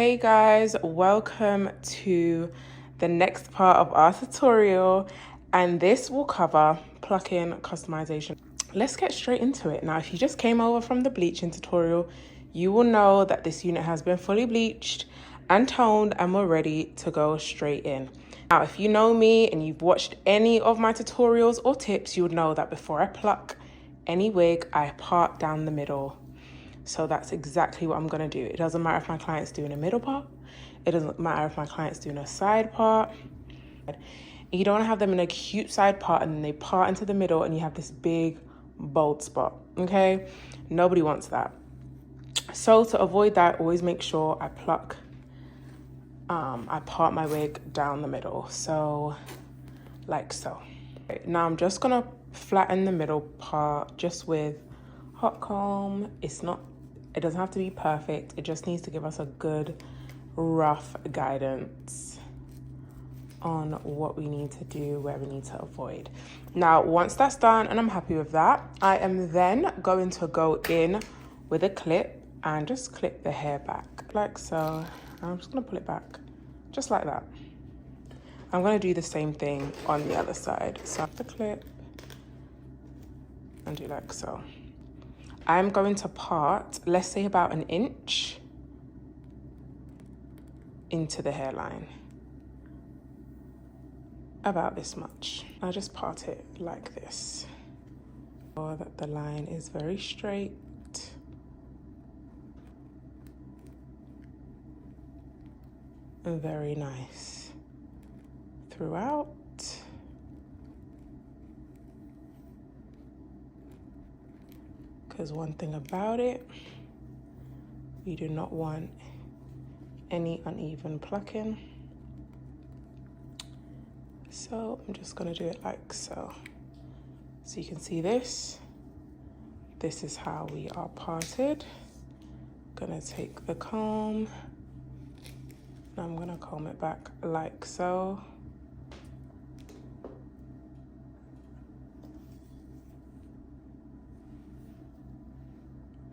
Hey guys, welcome to the next part of our tutorial, and this will cover plucking customization. Let's get straight into it. Now, if you just came over from the bleaching tutorial, you will know that this unit has been fully bleached and toned and we're ready to go straight in. Now, if you know me and you've watched any of my tutorials or tips, you would know that before I pluck any wig, I part down the middle. So that's exactly what I'm gonna do. It doesn't matter if my client's doing a middle part. It doesn't matter if my client's doing a side part. You don't wanna have them in a cute side part and then they part into the middle and you have this big bold spot, okay? Nobody wants that. So to avoid that, always make sure I pluck, I part my wig down the middle. So like so. Now I'm just gonna flatten the middle part just with hot comb. It doesn't have to be perfect. It just needs to give us a good rough guidance on what we need to do, where we need to avoid. Now, once that's done and I'm happy with that, I am then going to go in with a clip and just clip the hair back like so. I'm just gonna pull it back just like that. I'm gonna do the same thing on the other side. So the clip and do like so. I'm going to part, let's say about an inch into the hairline. About this much. I just part it like this. So that the line is very straight. And very nice throughout. Because one thing about it, we do not want any uneven plucking. So I'm just gonna do it like so. So you can see this. This is how we are parted. Gonna take the comb, and I'm gonna comb it back like so.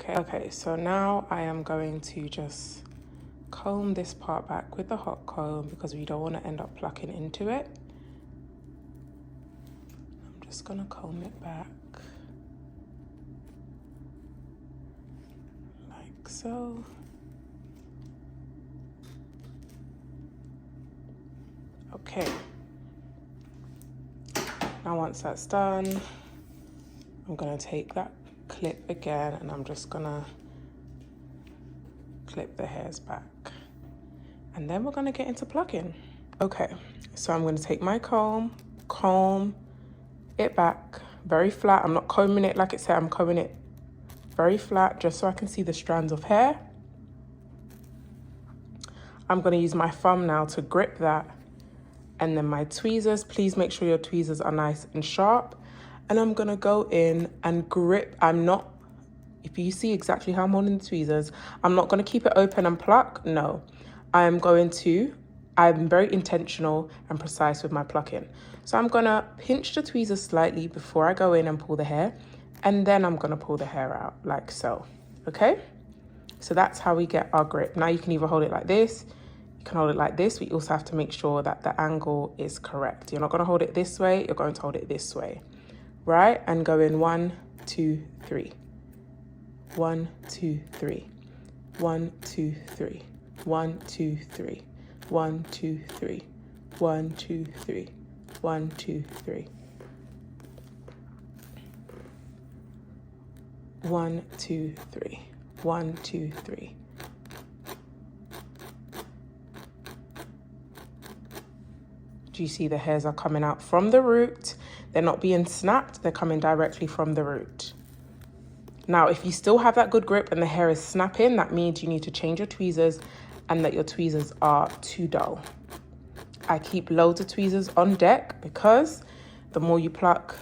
Okay, so now I am going to just comb this part back with the hot comb because we don't want to end up plucking into it. I'm just gonna comb it back like so. Okay. Now once that's done, I'm gonna take that clip again and I'm just gonna clip the hairs back. And then we're gonna get into plucking. Okay, so I'm gonna take my comb it back very flat. I'm not combing it like it said, I'm combing it very flat just so I can see the strands of hair. I'm gonna use my thumb now to grip that, and then my tweezers. Please make sure your tweezers are nice and sharp. And I'm gonna go in and grip. If you see exactly how I'm holding the tweezers, I'm not gonna keep it open and pluck, no. I'm very intentional and precise with my plucking. So I'm gonna pinch the tweezers slightly before I go in and pull the hair, and then I'm gonna pull the hair out like so, okay? So that's how we get our grip. Now you can either hold it like this, you can hold it like this. We also have to make sure that the angle is correct. You're not gonna hold it this way, you're going to hold it this way, right? And go in 1, 2, 3. 1, 2, 3. 1, 2, 3. 1, 2, 3. 1, 2, 3. 1, 2, 3. 1, 2, 3. 1, 2, 3. 1, 2, 3. Do you see the hairs are coming out from the root? They're not being snapped, they're coming directly from the root. Now, if you still have that good grip and the hair is snapping, that means you need to change your tweezers and that your tweezers are too dull. I keep loads of tweezers on deck because the more you pluck,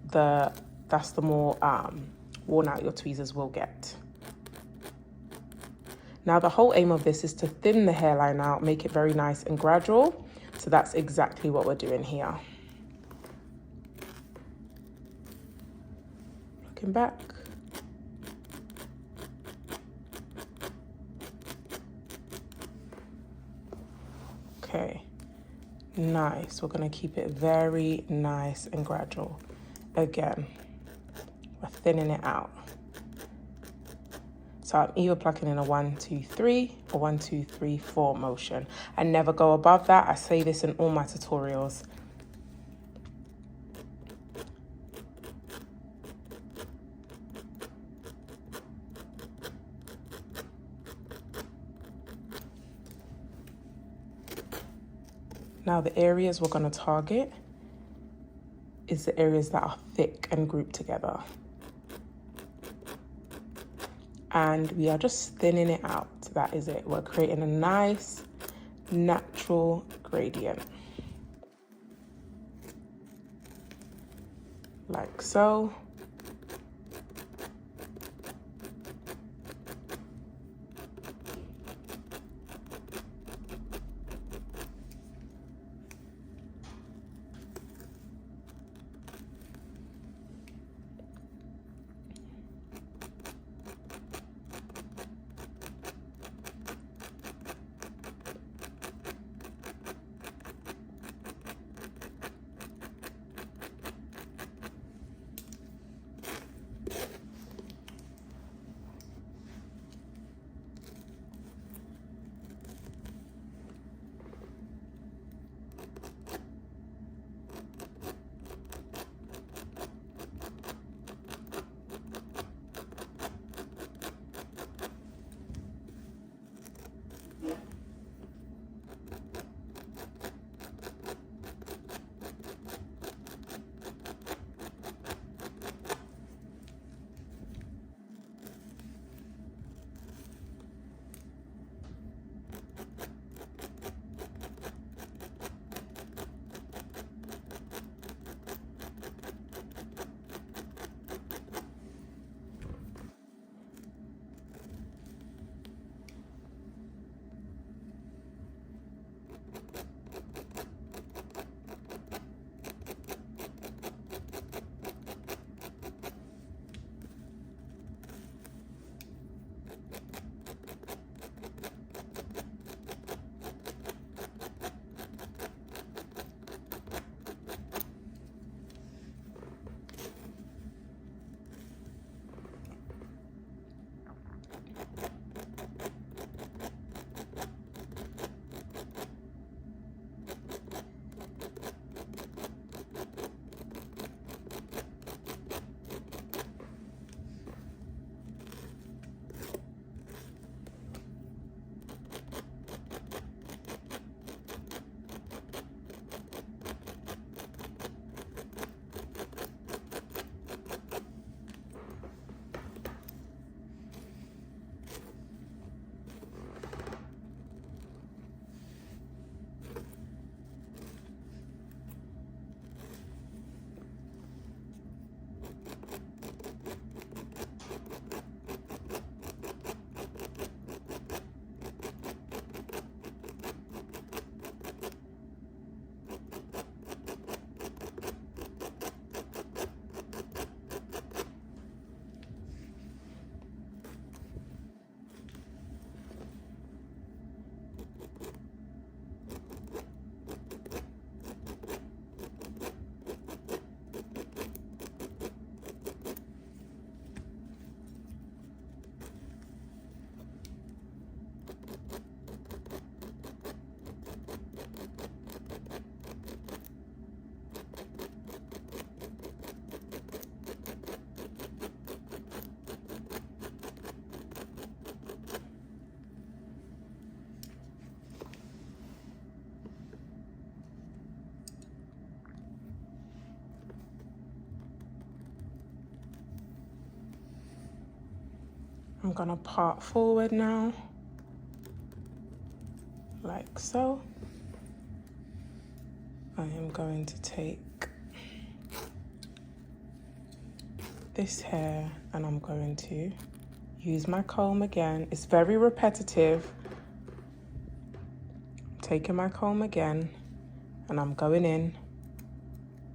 that's the more worn out your tweezers will get. Now, the whole aim of this is to thin the hairline out, make it very nice and gradual. So that's exactly what we're doing here. Looking back. Okay, nice. We're gonna keep it very nice and gradual. Again, we're thinning it out. So I'm either plucking in a 1, 2, 3 or 1, 2, 3, 4 motion. I never go above that. I say this in all my tutorials. Now the areas we're going to target is the areas that are thick and grouped together. And we are just thinning it out. That is it. We're creating a nice, natural gradient. Like so. I'm gonna part forward now, like so. I am going to take this hair and I'm going to use my comb again. It's very repetitive. I'm taking my comb again and I'm going in,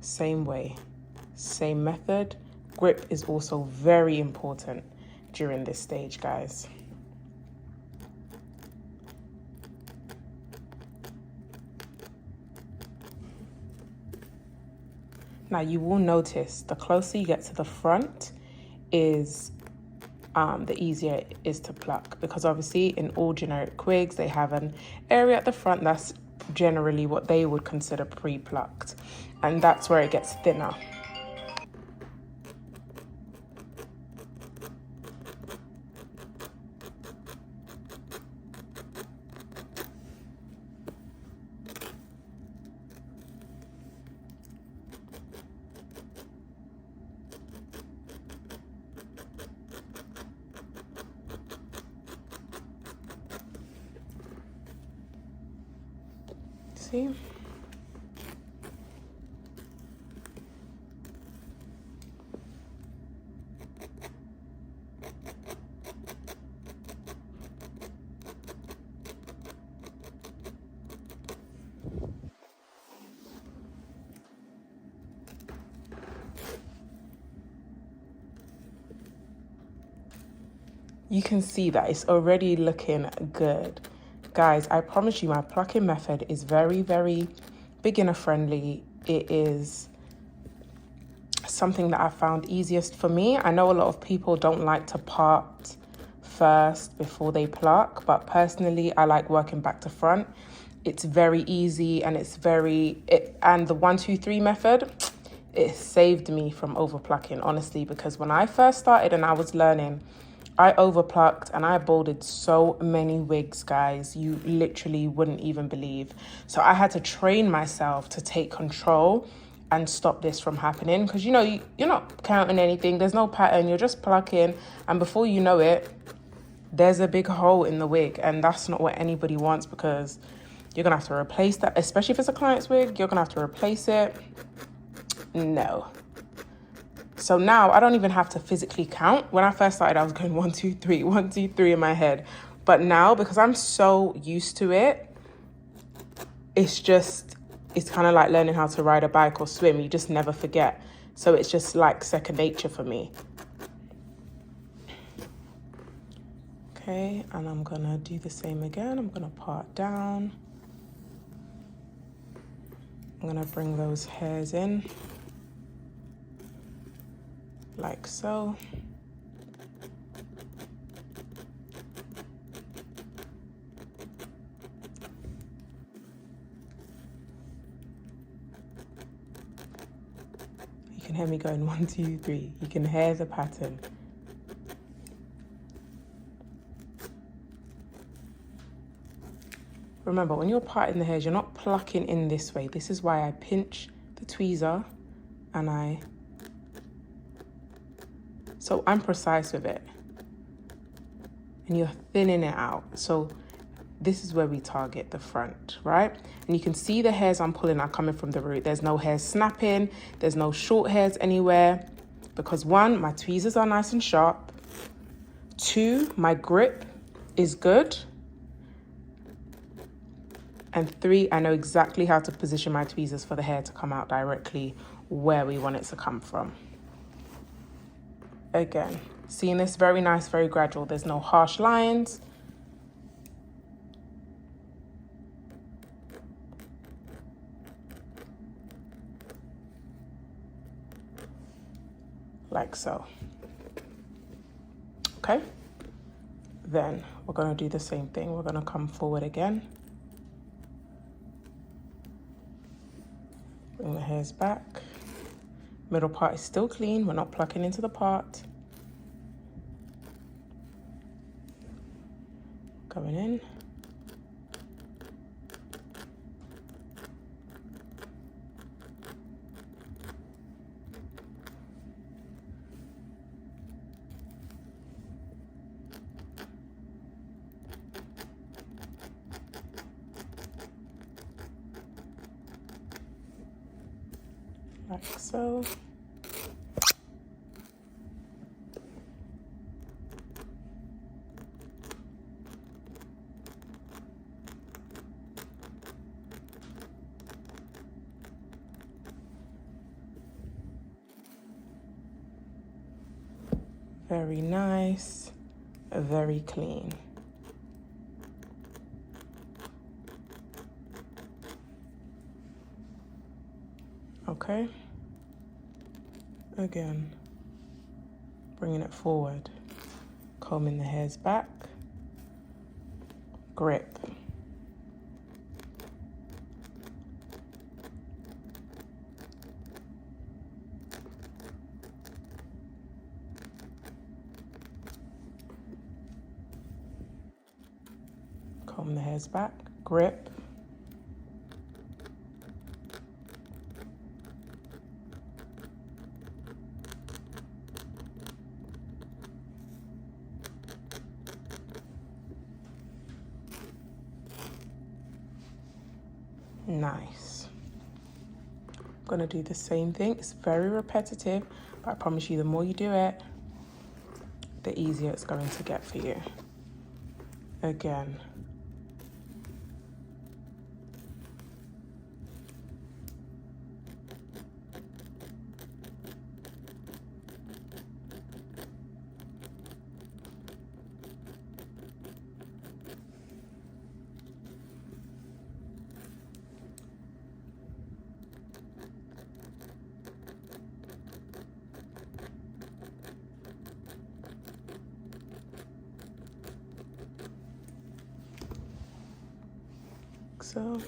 same way, same method. Grip is also very important during this stage, guys. Now you will notice the closer you get to the front is the easier it is to pluck, because obviously in all generic wigs they have an area at the front that's generally what they would consider pre-plucked, and that's where it gets thinner. See? You can see that it's already looking good. Guys, I promise you my plucking method is very, very beginner friendly. It is something that I found easiest for me. I know a lot of people don't like to part first before they pluck, but personally I like working back to front. It's very easy, and and the 1 2 3 method, it saved me from over plucking, honestly, because when I first started and I was learning, I overplucked and I balded so many wigs, guys, you literally wouldn't even believe. So I had to train myself to take control and stop this from happening, because you're not counting anything, there's no pattern, you're just plucking, and before you know it, there's a big hole in the wig, and that's not what anybody wants, because you're gonna have to replace that, especially if it's a client's wig, you're gonna have to replace it. No. So now I don't even have to physically count. When I first started, I was going 1 2 3 1 2 3 in my head, but now, because I'm so used to it, it's kind of like learning how to ride a bike or swim. You just never forget. So it's just like second nature for me. Okay, and I'm gonna do the same again. I'm gonna part down. I'm gonna bring those hairs in, like so. You can hear me going 1 2 3. You can hear the pattern. Remember, when you're parting the hairs, you're not plucking in this way. This is why I pinch the tweezer and so I'm precise with it. And you're thinning it out. So this is where we target the front, right? And you can see the hairs I'm pulling are coming from the root. There's no hairs snapping. There's no short hairs anywhere. Because 1, my tweezers are nice and sharp. 2, my grip is good. And 3, I know exactly how to position my tweezers for the hair to come out directly where we want it to come from. Again, seeing this, very nice, very gradual. There's no harsh lines. Like so. Okay. Then we're going to do the same thing. We're going to come forward again. Bring the hairs back. Middle part is still clean. We're not plucking into the part. Going in. Like so. Very nice, very clean. Okay. Again, bringing it forward, combing the hairs back, grip. Comb the hairs back, grip. Nice. I'm gonna do the same thing. It's very repetitive, but I promise you the more you do it, the easier it's going to get for you. Again. So.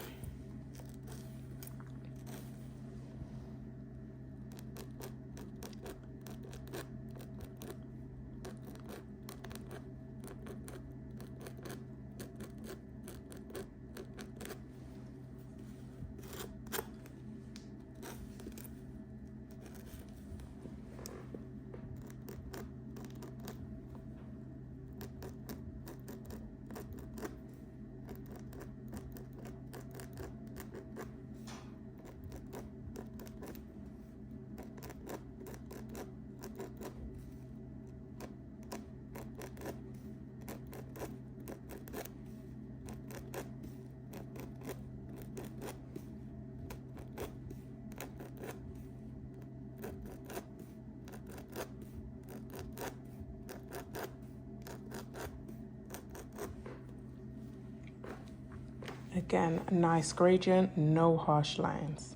Again, a nice gradient, no harsh lines.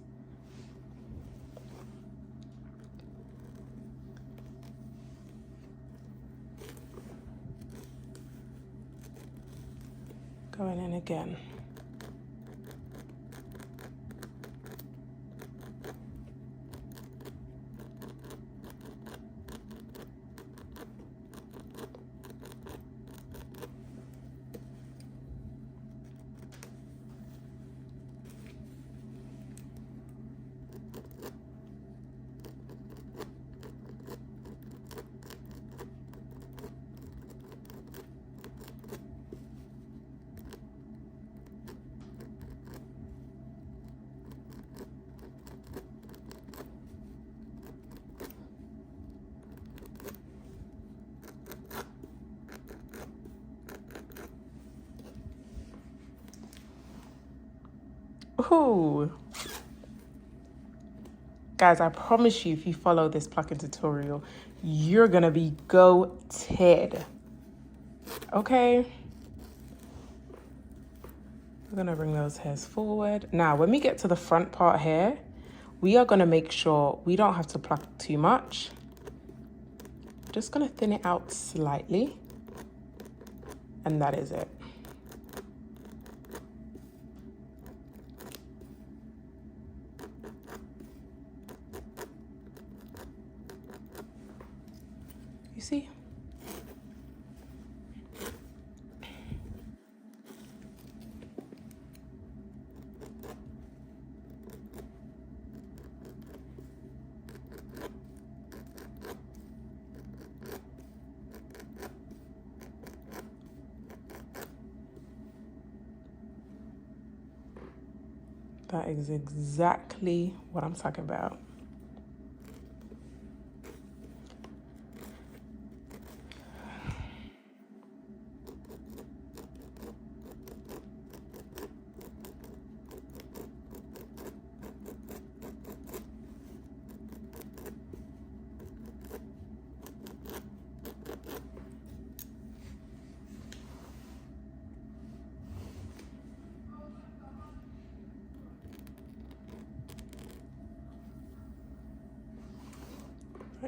Going in again. Ooh. Guys, I promise you, if you follow this plucking tutorial, you're gonna be goated. Okay? We're gonna bring those hairs forward. Now, when we get to the front part here, we are gonna make sure we don't have to pluck too much. Just gonna thin it out slightly. And that is it. You see? That is exactly what I'm talking about.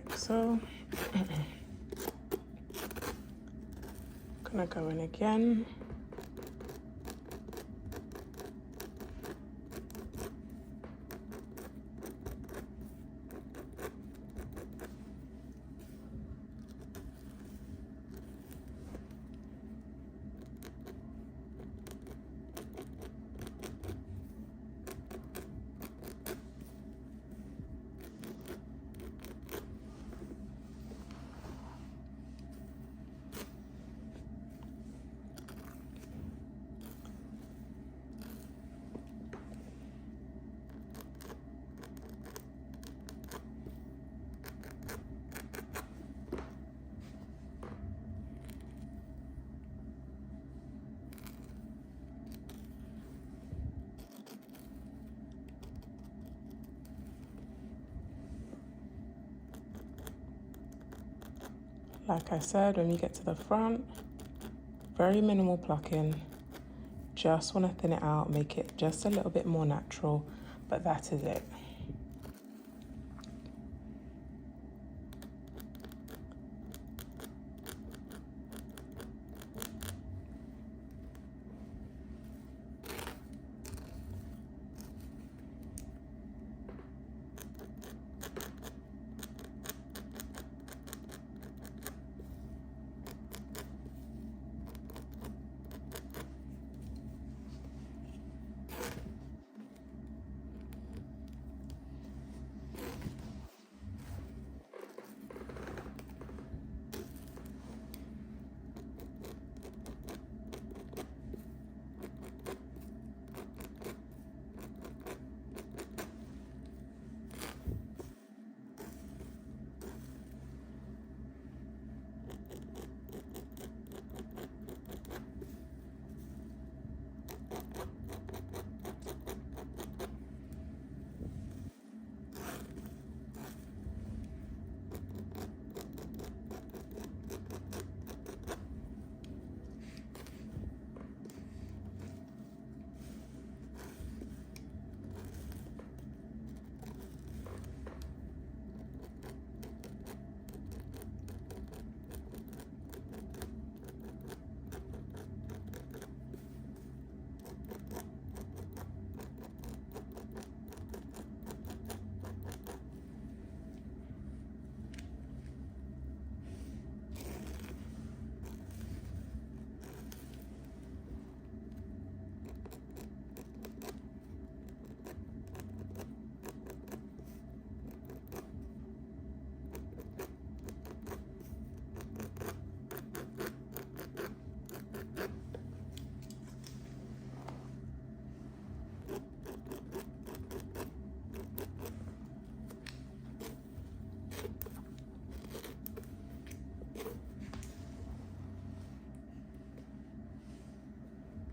like so. Gonna go in again. Like I said, when you get to the front, very minimal plucking. Just want to thin it out, make it just a little bit more natural, but that is it.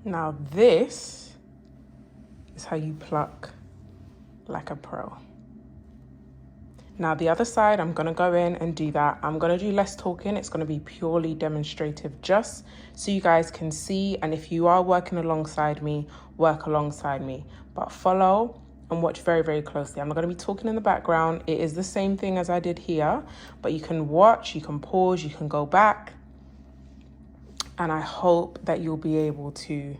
Now this is how you pluck like a pro. Now the other side, I'm gonna go in and do that. I'm gonna do less talking. It's gonna be purely demonstrative, just so you guys can see. And if you are working alongside me, work alongside me, but follow and watch very, very closely. I'm not gonna be talking in the background. It is the same thing as I did here, but you can watch, you can pause, you can go back. And I hope that you'll be able to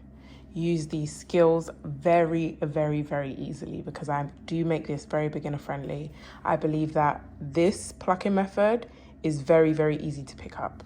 use these skills very, very, very easily, because I do make this very beginner friendly. I believe that this plucking method is very, very easy to pick up.